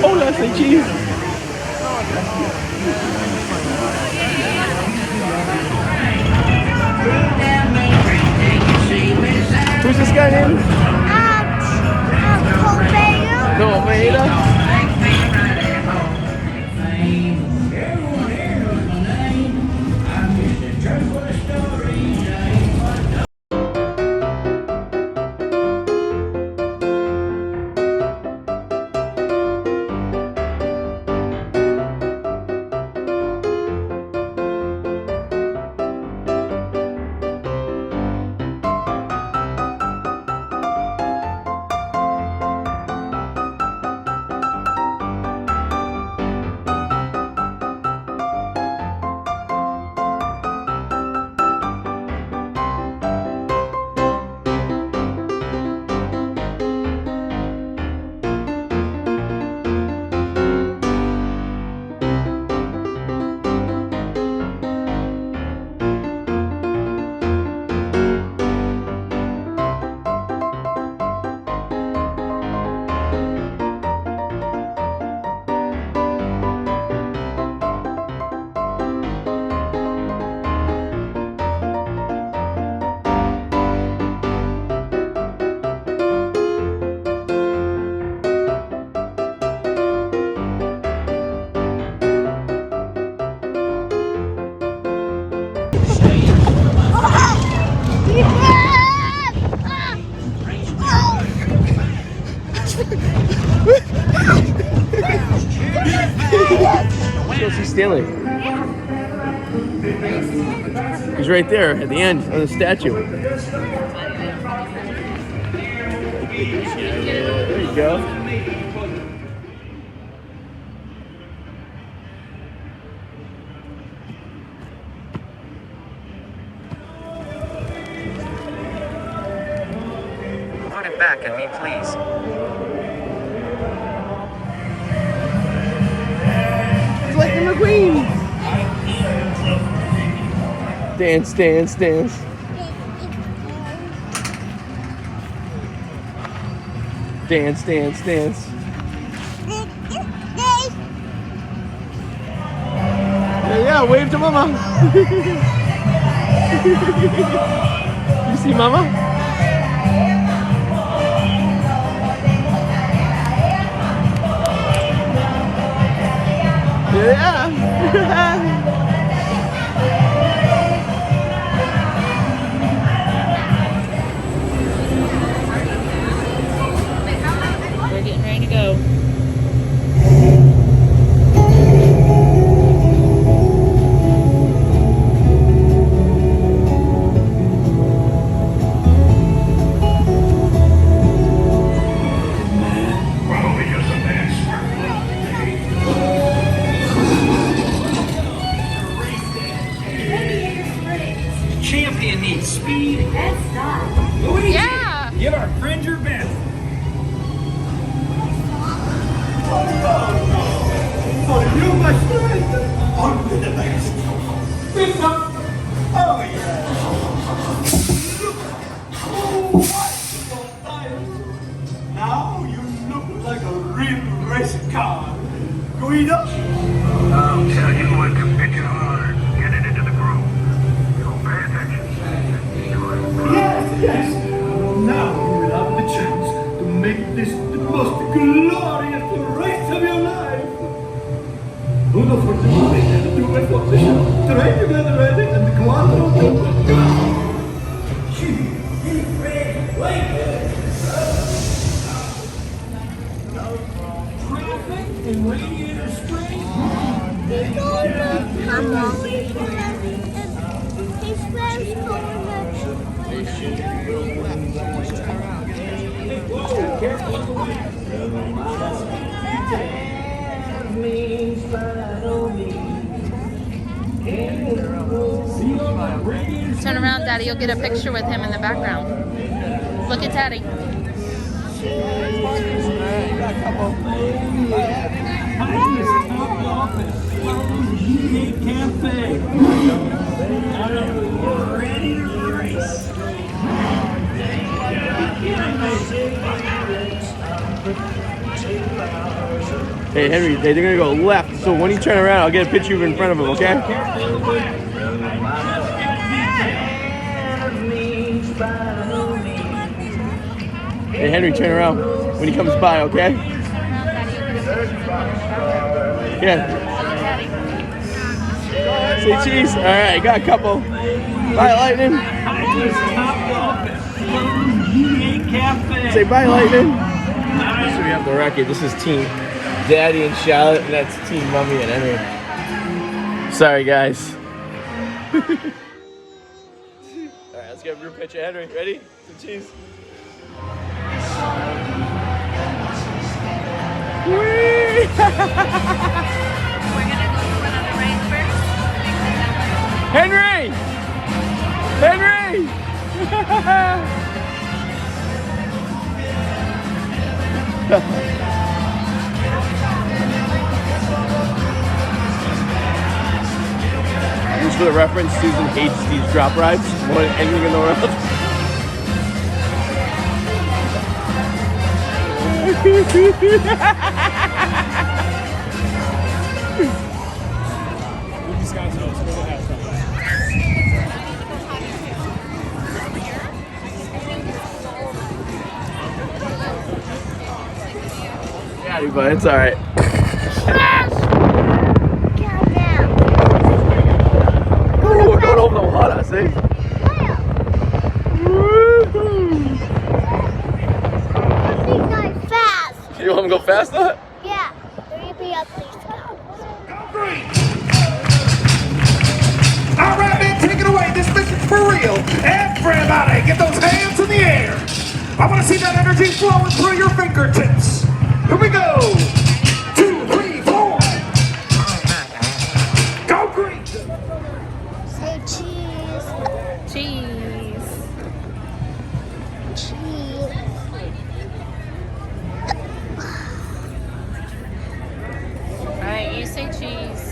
Hola, say cheese. Who's this guy named? No, Maeda. Where's Stanley? He's right there at the end of the statue. There you go. Put it back on me, please. Lightning McQueen! Dance, dance, dance. Dance, dance, dance. Yeah, wave to mama. You see mama? Yeah. We're getting ready to go. Champion needs speed and style. Louis, Yeah. give our friend your best. For you, my friend, on with the best. Big up. Oh, yeah. Oh, wonderful tires. Now you look like a real race car. Guido? I'll tell you what can hit you hard. Getting into the groove. Pay attention. Yes. Now you will have the chance to make this the most glorious race of your life. Uno forse moving, 2 position, 3 ready, and 4 go. Traffic and radiator springs. Turn around, Daddy. You'll get a picture with him in the background. Look at Daddy. Cafe. Ready to race. Hey, Henry, they're gonna go left. So when you turn around, I'll get a picture of you in front of him, okay? Hey, Henry, turn around when he comes by, okay? Yeah. Say cheese. All right, got a couple. Bye, Lightning. Say bye, Lightning. So we have the record. This is Team Daddy and Charlotte, and that's Team Mommy and Henry. Sorry, guys. All right, let's get a group picture. Henry, ready? Some cheese. We're gonna go for another race first. Henry! Henry! Just for the reference, Susan hates these drop rides more than anything in the world. Yeah, but it's all right. Oh, we're going over the water, see? You want him to go faster? Yeah. Hurry up, please. All right, man, take it away. This mission's for real. Everybody, get those hands in the air. I want to see that energy flowing through your fingertips. Here we go. 2, 3, 4. Go green. Say cheese. Cheese. Cheese. Alright, you say cheese.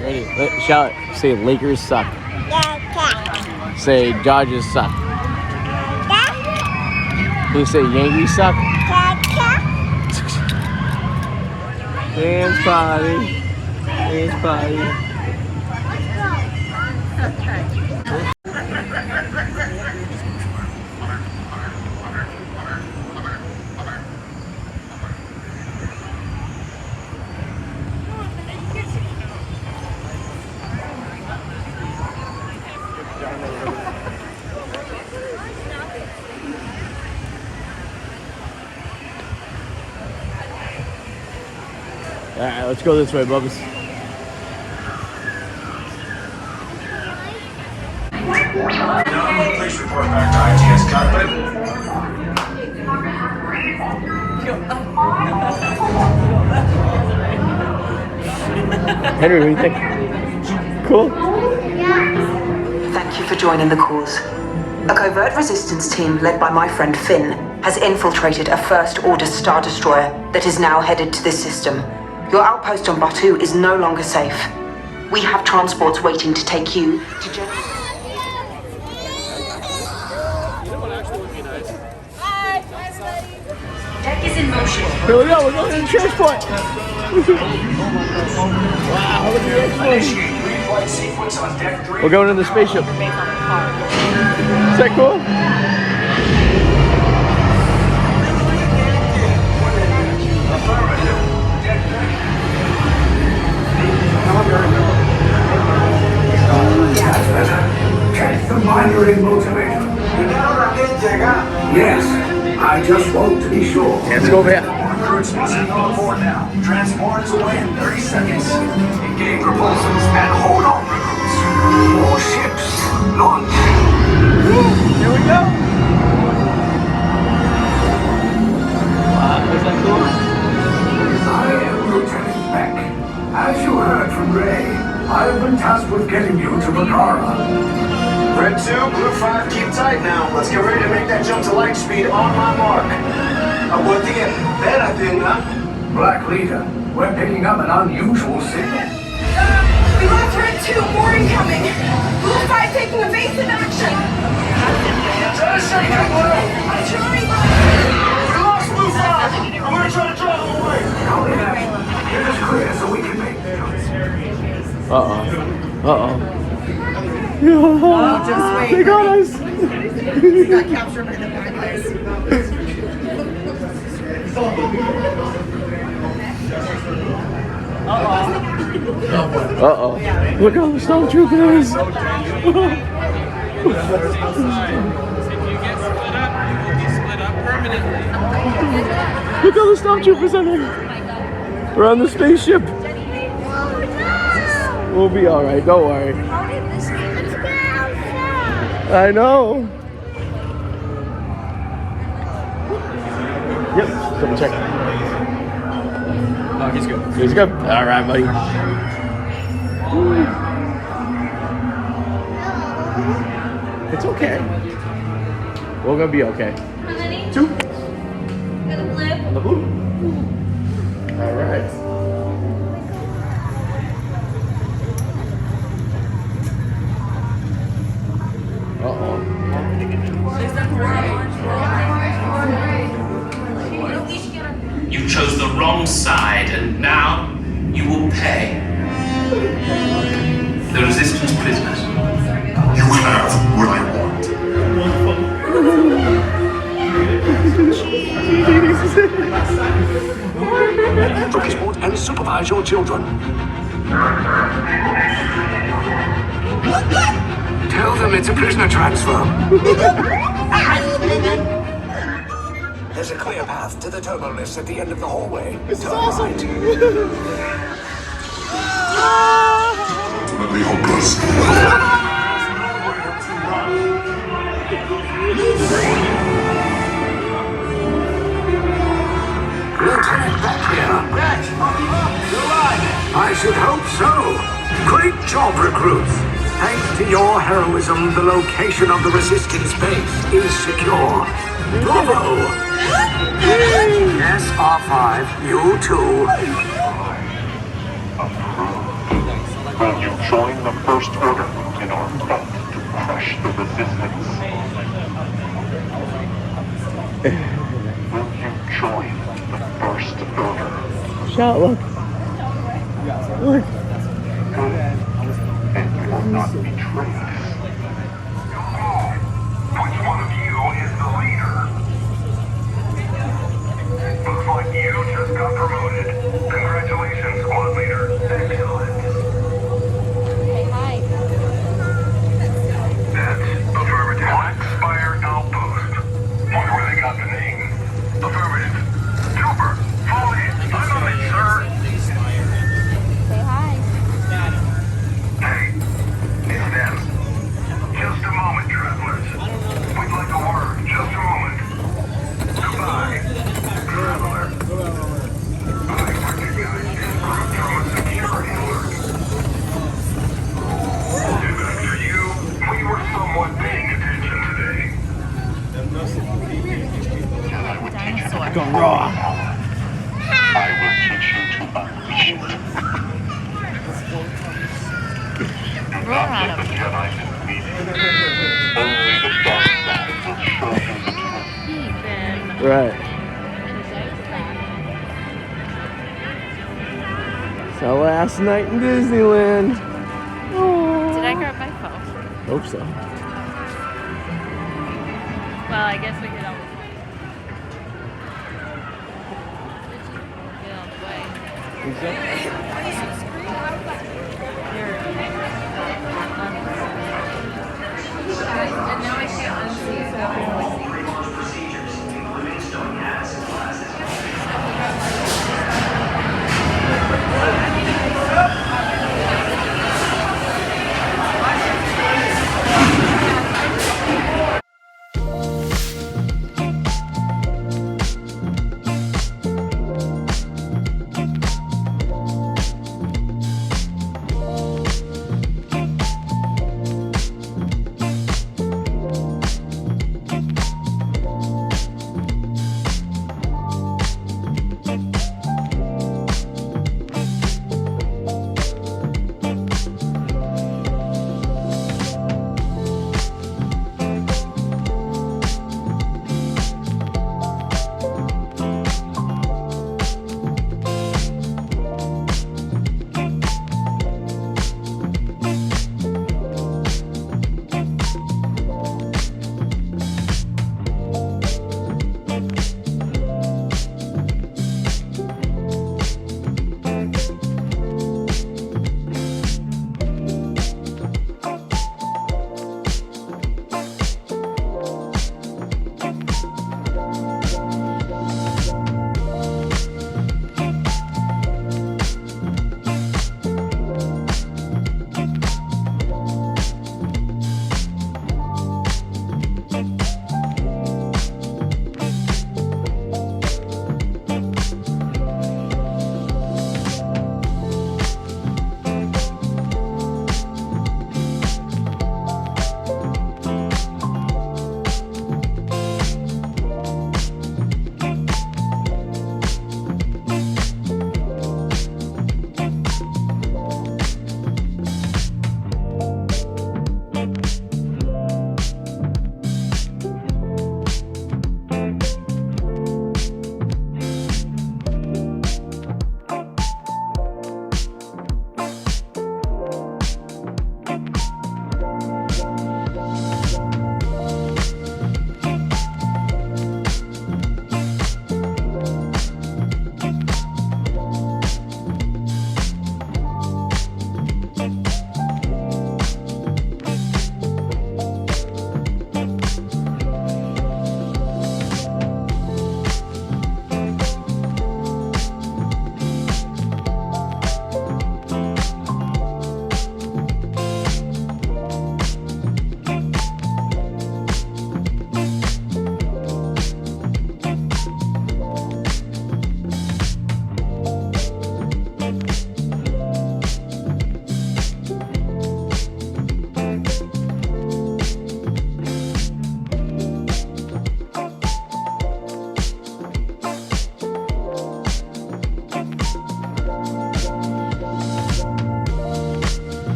Ready? Charlotte, say Lakers suck. Yeah. Say Dodgers suck. Can you say Yankees suck? Dance party. Dance party. All right, let's go this way, Bubba's. Please report back to ITS cockpit. Henry, what do you think? Cool? Thank you for joining the cause. A covert resistance team led by my friend Finn has infiltrated a first-order Star Destroyer that is now headed to this system. Your outpost on Batu is no longer safe. We have transports waiting to take you to Deck is in motion. Here we go, we're going to the transport. Wow, look at the explosion. We're going in the spaceship. Is that cool? Catch the binary motivator. Yes, I just want to be sure. Let's go over here. Recruits must be on board now. Transport is away in 30 seconds. Engage propulsions and hold on, recruits. More ships launch. Here we go. Wow, is that cool? I am Lieutenant Beck. As you heard from Ray, I have been tasked with getting you to Bakara. Red 2, Blue 5, keep tight now. Let's get ready to make that jump to light speed on my mark. Black Leader, we're picking up an unusual signal. We lost Red 2, more incoming. Blue 5 taking evasive action. Just a second, Blue. We lost Blue 5. I'm gonna try to draw them away. It is clear so we can make Oh, just wait. They got us. He got captured by the bad guys. Look how the stormtroopers. Look how the stormtroopers are there. We're on the spaceship. We'll be alright, don't worry. I know. Yep, double check. Oh, he's good. He's good. Alright, buddy. It's okay. We're gonna be okay. 2. On the blue. Alright. You chose the wrong side, and now you will pay. The resistance prisoners. You have what I want. Transport and supervise your children. Tell them it's a prisoner transfer. There's a clear path to the turbo lifts at the end of the hallway. This is awesome. Ultimately hopeless. Lieutenant back here. I should hope so. Great job, recruits. Thanks to your heroism, the location of the resistance base is secure. Bravo! Yes, R5, you too. Will you join the First Order in our fight to crush the resistance? Will you join the First Order? Shout, look. Look. And you will not betray us. Which one of you is the leader? Looks like you just got promoted. Congratulations, squad leader. Excellent. Say hi. That's affirmative. Black Spire Outpost. Wonder where they got the name. Affirmative. Trooper, follow me. I'm on it, sir. Say hi. Hey, it's them. Just a moment, travelers. We'd like a word. Just a moment. Goodbye, traveler. I recognize this group from a security alert. And as for you, we were somewhat paying attention today. Dinosaur. Go raw. I will teach you to unleash it. Do Roar not at let the him. Jedi mislead you. Only the dark side will show you the truth. Ethan. Right. It's our last night in Disneyland. Did I grab my phone? Hope so. Well, I guess we could always get on the way. Think so?